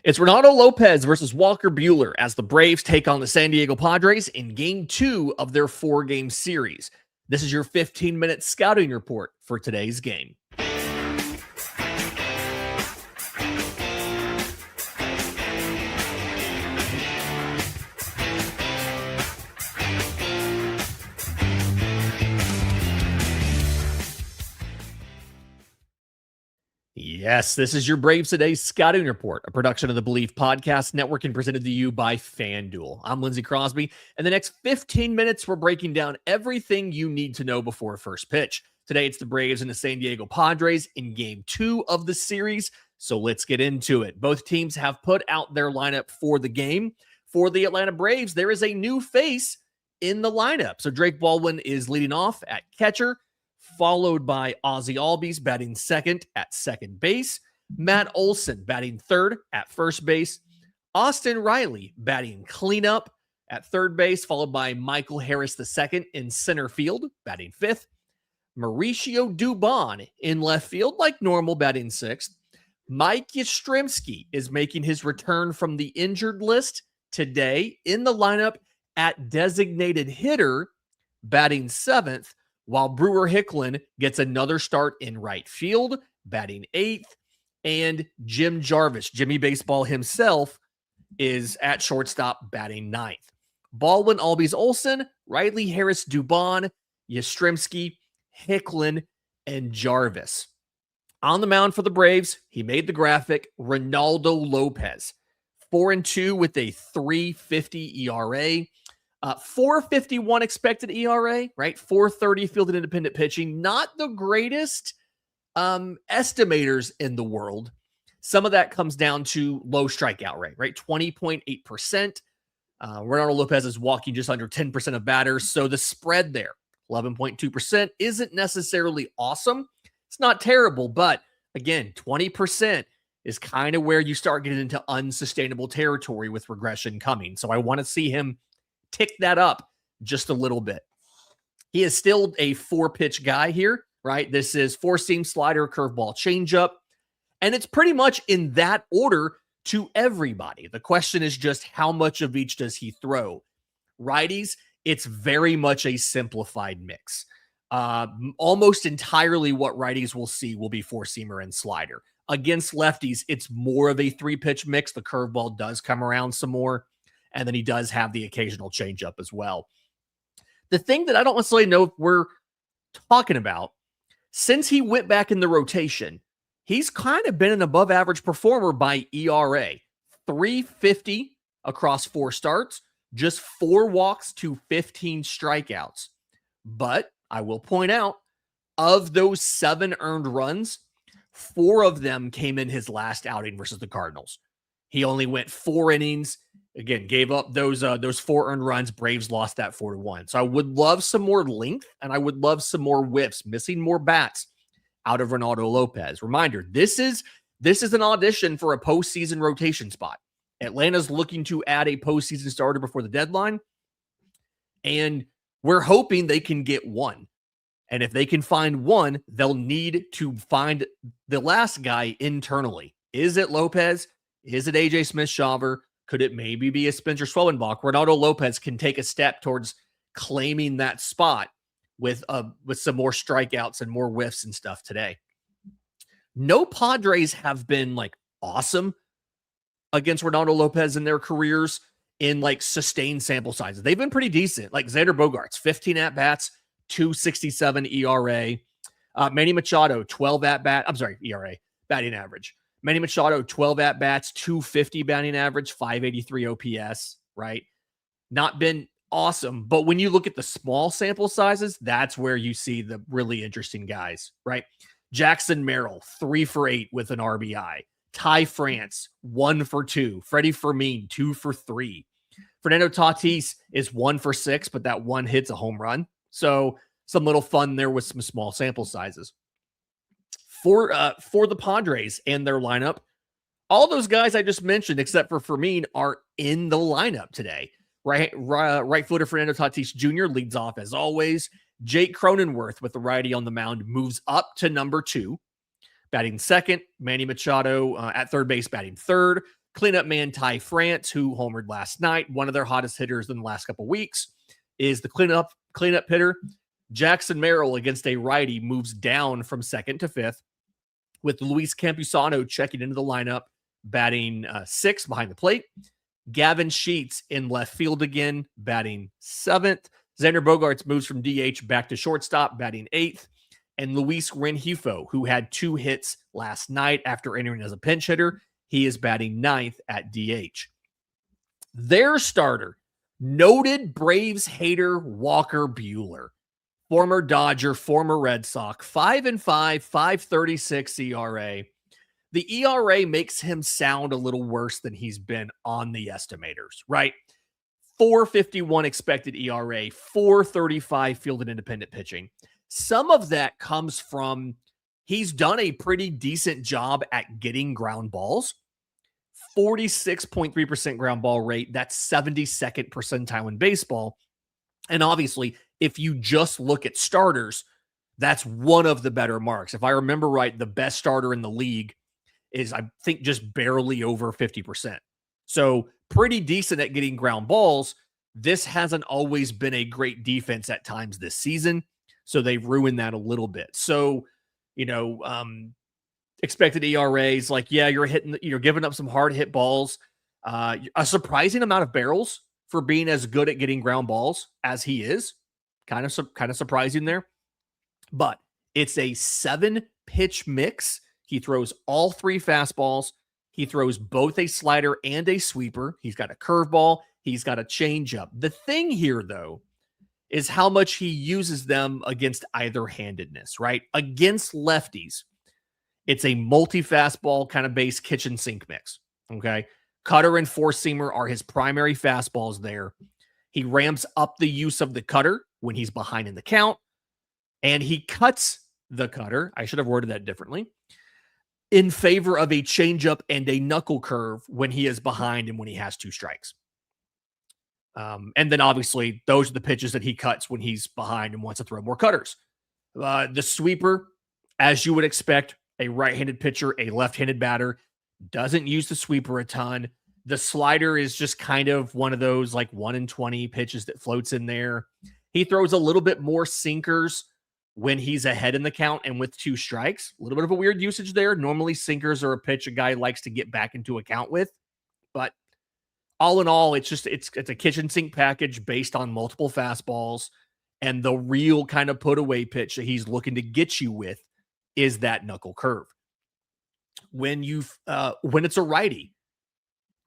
It's Reynaldo López versus Walker Buehler as the Braves take on the San Diego Padres in Game 2 of their 4-game series. This is your 15-minute scouting report for today's game. Yes, this is your Braves Today Scouting Report, a production of the Believe Podcast Network and presented to you by FanDuel. I'm Lindsey Crosby. In the next 15 minutes, we're breaking down everything you need to know before first pitch. Today, it's the Braves and the San Diego Padres in Game 2 of the series, so let's get into it. Both teams have put out their lineup for the game. For the Atlanta Braves, there is a new face in the lineup. So Drake Baldwin is leading off at catcher, followed by Ozzie Albies batting second at second base, Matt Olson batting third at first base, Austin Riley batting cleanup at third base, followed by Michael Harris II in center field batting fifth, Mauricio Dubon in left field like normal batting sixth. Mike Yastrzemski is making his return from the injured list today in the lineup at designated hitter batting seventh, while Brewer Hicklin gets another start in right field, batting eighth, and Jim Jarvis, Jimmy Baseball himself, is at shortstop, batting ninth. Baldwin, Albies, Olson, Riley, Harris, Dubon, Yastrzemski, Hicklin, and Jarvis. On the mound for the Braves, he made the graphic, Reynaldo López, 4-2 with a 3.50 ERA. 4.51 expected ERA, right? 4.30 fielded independent pitching. Not the greatest estimators in the world. Some of that comes down to low strikeout rate, right? 20.8%. Reynaldo López is walking just under 10% of batters. So the spread there, 11.2%, isn't necessarily awesome. It's not terrible, but again, 20% is kind of where you start getting into unsustainable territory with regression coming. So I want to see him tick that up just a little bit. He is still a 4-pitch guy here, right? This is 4-seam slider, curveball, changeup, and it's pretty much in that order to everybody. The question is just how much of each does he throw? Righties, it's very much a simplified mix. Almost entirely what righties will see will be 4-seamer and slider. Against lefties, it's more of a 3-pitch mix. The curveball does come around some more. And then he does have the occasional changeup as well. The thing that I don't necessarily know if we're talking about, since he went back in the rotation, he's kind of been an above average performer by ERA. 3.50 across 4 starts, just 4 walks to 15 strikeouts. But I will point out, of those 7 earned runs, 4 of them came in his last outing versus the Cardinals. He only went 4 innings. Again, gave up those 4 earned runs. Braves lost that 4-1. So I would love some more length, and I would love some more whiffs, missing more bats out of Reynaldo López. Reminder, this is an audition for a postseason rotation spot. Atlanta's looking to add a postseason starter before the deadline, and we're hoping they can get one. And if they can find one, they'll need to find the last guy internally. Is it López? Is it AJ Smith-Shawver? Could it maybe be a Spencer Schwellenbach? Reynaldo López can take a step towards claiming that spot with some more strikeouts and more whiffs and stuff today. No Padres have been like awesome against Reynaldo López in their careers in like sustained sample sizes. They've been pretty decent. Like Xander Bogaerts, 15 at-bats, 2.67 ERA. Manny Machado, 12 at-bat. I'm sorry, ERA, batting average. Manny Machado, 12 at-bats, 250 batting average, 583 OPS, right? Not been awesome, but when you look at the small sample sizes, that's where you see the really interesting guys, right? Jackson Merrill, 3 for 8 with an RBI. Ty France, 1 for 2. Freddie Fermin, 2 for 3. Fernando Tatis is 1 for 6, but that one hits a home run. So some little fun there with some small sample sizes. For the Padres and their lineup, all those guys I just mentioned, except for Fermin, are in the lineup today. Right fielder Fernando Tatis Jr. leads off as always. Jake Cronenworth with the righty on the mound moves up to number 2. Batting second, Manny Machado at third base batting third. Cleanup man Ty France, who homered last night, one of their hottest hitters in the last couple weeks, is the cleanup hitter. Jackson Merrill against a righty moves down from second to fifth, with Luis Campusano checking into the lineup, batting sixth behind the plate. Gavin Sheets in left field again, batting seventh. Xander Bogaerts moves from DH back to shortstop, batting eighth. And Luis Rengifo, who had 2 hits last night after entering as a pinch hitter, he is batting ninth at DH. Their starter, noted Braves hater Walker Buehler, former Dodger, former Red Sox, 5-5, 5.36 ERA. The ERA makes him sound a little worse than he's been on the estimators, right? 4.51 expected ERA, 4.35 fielded independent pitching. Some of that comes from he's done a pretty decent job at getting ground balls. 46.3% ground ball rate. That's 72nd percentile in baseball. And obviously, if you just look at starters, that's one of the better marks. If I remember right, the best starter in the league is, I think, just barely over 50%. So pretty decent at getting ground balls. This hasn't always been a great defense at times this season. So they've ruined that a little bit. So, expected ERAs, like, yeah, you're giving up some hard hit balls, a surprising amount of barrels for being as good at getting ground balls as he is. Kind of surprising there, but it's a 7-pitch mix. He throws all 3 fastballs. He throws both a slider and a sweeper. He's got a curveball. He's got a changeup. The thing here, though, is how much he uses them against either-handedness, right? Against lefties, it's a multi-fastball kind of base kitchen sink mix, okay? Cutter and four-seamer are his primary fastballs there. He ramps up the use of the cutter when he's behind in the count, and he cuts the cutter, I should have worded that differently, in favor of a changeup and a knuckle curve when he is behind and when he has 2 strikes. And then obviously those are the pitches that he cuts when he's behind and wants to throw more cutters. The sweeper, as you would expect, a right-handed pitcher, a left-handed batter, doesn't use the sweeper a ton. The slider is just kind of one of those like 1 in 20 pitches that floats in there. He throws a little bit more sinkers when he's ahead in the count and with 2 strikes. A little bit of a weird usage there. Normally sinkers are a pitch a guy likes to get back into a count with, but all in all, it's a kitchen sink package based on multiple fastballs, and the real kind of put away pitch that he's looking to get you with is that knuckle curve. When it's a righty,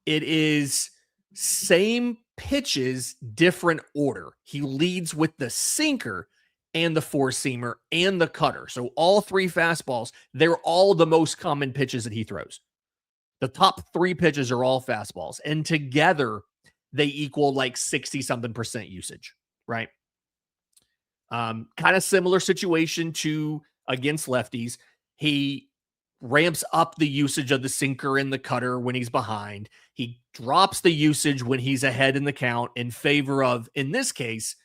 it is same pitches, different order. He leads with the sinker and the four-seamer and the cutter. So all 3 fastballs, they're all the most common pitches that he throws. The top 3 pitches are all fastballs, and together they equal like 60-something% usage, right? Kind of similar situation to against lefties. He ramps up the usage of the sinker and the cutter when he's behind. He drops the usage when he's ahead in the count in favor of, in this case,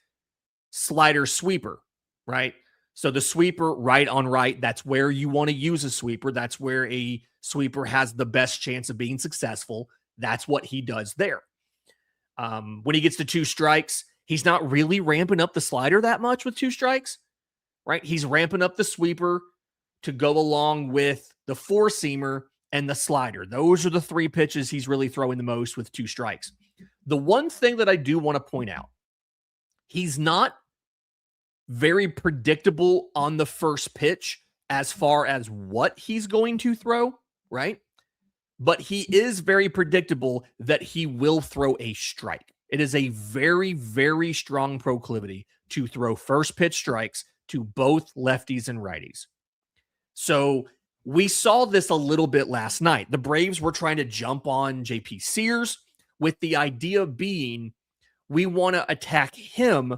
slider sweeper, right? So the sweeper, right on right, that's where you want to use a sweeper. That's where a sweeper has the best chance of being successful. That's what he does there. When he gets to 2 strikes, he's not really ramping up the slider that much with 2 strikes, right? He's ramping up the sweeper to go along with the four-seamer and the slider. Those are the 3 pitches he's really throwing the most with 2 strikes. The one thing that I do want to point out, he's not very predictable on the first pitch as far as what he's going to throw, right? But he is very predictable that he will throw a strike. It is a very, very strong proclivity to throw first pitch strikes to both lefties and righties. So we saw this a little bit last night. The Braves were trying to jump on JP Sears with the idea being we want to attack him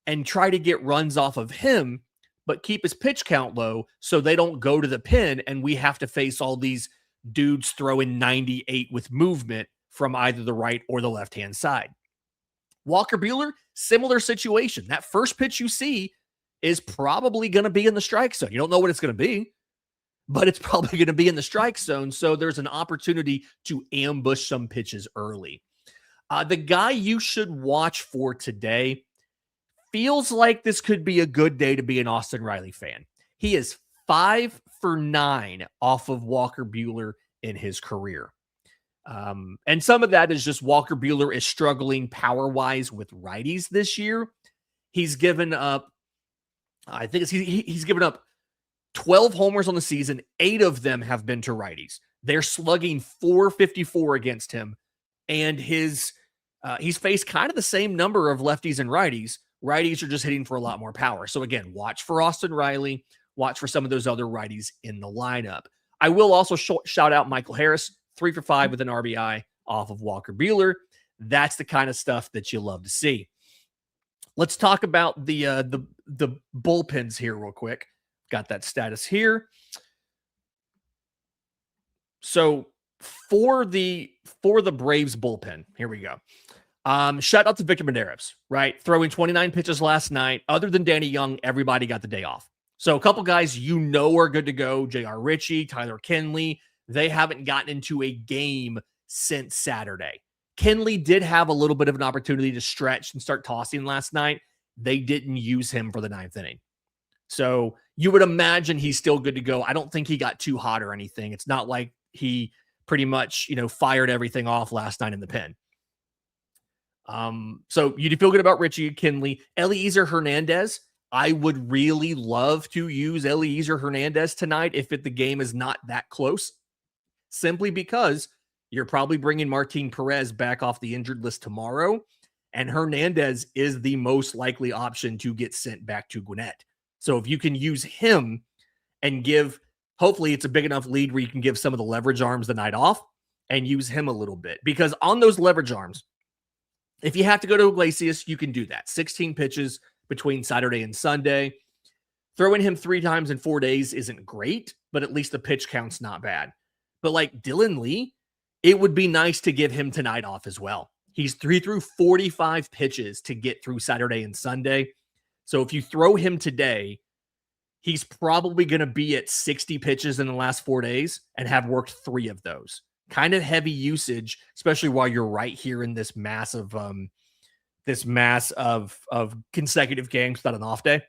and try to get runs off of him, but keep his pitch count low so they don't go to the pin and we have to face all these dudes throwing 98 with movement from either the right or the left-hand side. Walker Buehler, similar situation. That first pitch you see is probably going to be in the strike zone. You don't know what it's going to be, but it's probably going to be in the strike zone. So there's an opportunity to ambush some pitches early. The guy you should watch for today feels like this could be a good day to be an Austin Riley fan. He is 5 for 9 off of Walker Buehler in his career. And some of that is just Walker Buehler is struggling power-wise with righties this year. He's given up, I think he's given up 12 homers on the season. 8 of them have been to righties. They're slugging .454 against him. And he's faced kind of the same number of lefties and righties. Righties are just hitting for a lot more power. So again, watch for Austin Riley. Watch for some of those other righties in the lineup. I will also shout out Michael Harris, 3 for 5 with an RBI off of Walker Buehler. That's the kind of stuff that you love to see. Let's talk about the bullpens here real quick. Got that status here. So for the Braves bullpen, here we go. Shout out to Victor Mederos, right? Throwing 29 pitches last night. Other than Danny Young, everybody got the day off. So a couple guys are good to go. J.R. Ritchie, Tyler Kenley. They haven't gotten into a game since Saturday. Kenley did have a little bit of an opportunity to stretch and start tossing last night. They didn't use him for the 9th inning. So you would imagine he's still good to go. I don't think he got too hot or anything. It's not like he pretty much, fired everything off last night in the pen. So you feel good about Ritchie and Kenley. Eliezer Hernandez, I would really love to use Eliezer Hernandez tonight if the game is not that close, simply because you're probably bringing Martin Perez back off the injured list tomorrow, and Hernandez is the most likely option to get sent back to Gwinnett. So if you can use him and hopefully it's a big enough lead where you can give some of the leverage arms the night off and use him a little bit, because on those leverage arms, if you have to go to Iglesias, you can do that. 16 pitches between Saturday and Sunday. Throwing him 3 times in 4 days isn't great, but at least the pitch count's not bad. But like Dylan Lee, it would be nice to give him tonight off as well. He threw 45 pitches to get through Saturday and Sunday. So if you throw him today, he's probably going to be at 60 pitches in the last 4 days and have worked 3 of those. Kind of heavy usage, especially while you're right here in this mass of consecutive games without an off day.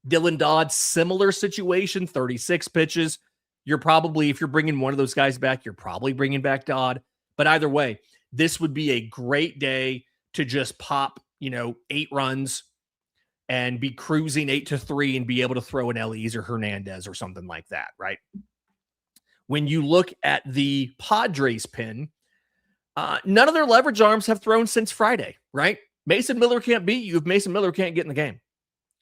Dylan Dodd, similar situation, 36 pitches. You're probably, if you're bringing one of those guys back, you're probably bringing back Dodd. But either way, this would be a great day to just pop, 8 runs and be cruising 8-3 and be able to throw an Eliezer Hernandez or something like that, right? When you look at the Padres pen, none of their leverage arms have thrown since Friday, right? Mason Miller can't beat you if Mason Miller can't get in the game.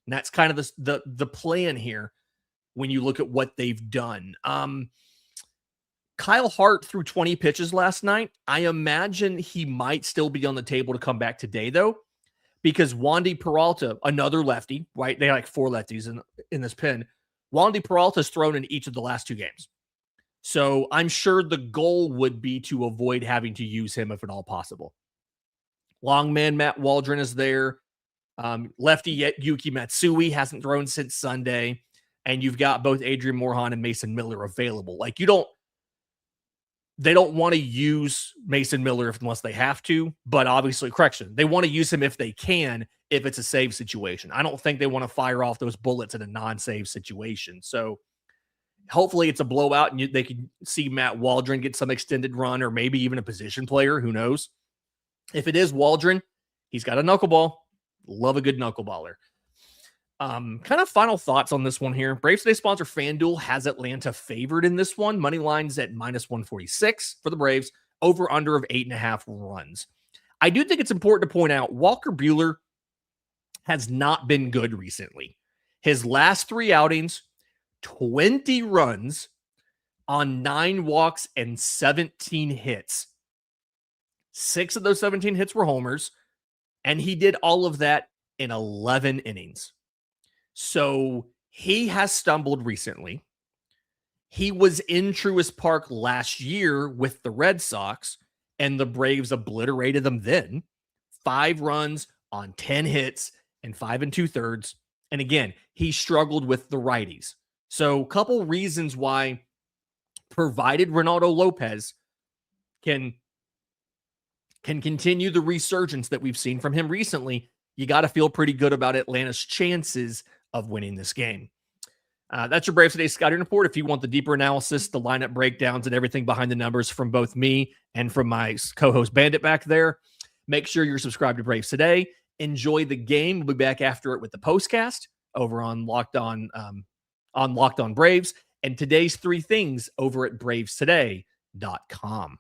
And that's kind of the plan here when you look at what they've done. Kyle Hart threw 20 pitches last night. I imagine he might still be on the table to come back today, though, because Wandy Peralta, another lefty, right? They have like 4 lefties in this pen. Wandy Peralta's thrown in each of the last 2 games. So I'm sure the goal would be to avoid having to use him if at all possible. Longman Matt Waldron is there. Lefty Yuki Matsui hasn't thrown since Sunday. And you've got both Adrian Morejon and Mason Miller available. Like they don't want to use Mason Miller unless they have to, but obviously, they want to use him if they can, if it's a save situation. I don't think they want to fire off those bullets in a non-save situation. So hopefully it's a blowout and they can see Matt Waldron get some extended run or maybe even a position player. Who knows? If it is Waldron, he's got a knuckleball. Love a good knuckleballer. Kind of final thoughts on this one here. Braves Today sponsor FanDuel has Atlanta favored in this one. Money line's at -146 for the Braves, over under of 8.5 runs. I do think it's important to point out Walker Buehler has not been good recently. His last 3 outings, 20 runs on 9 walks and 17 hits. 6 of those 17 hits were homers, and he did all of that in 11 innings. So he has stumbled recently. He was in Truist Park last year with the Red Sox, and the Braves obliterated them then. 5 runs on 10 hits and 5 2/3. And again, he struggled with the righties. So a couple reasons why, provided Reynaldo López can continue the resurgence that we've seen from him recently, you got to feel pretty good about Atlanta's chances of winning this game. That's your Braves Today scouting report. If you want the deeper analysis, the lineup breakdowns, and everything behind the numbers from both me and from my co-host Bandit back there, make sure you're subscribed to Braves Today. Enjoy the game. We'll be back after it with the postcast over on Locked On Braves, and today's 3 things over at bravestoday.com.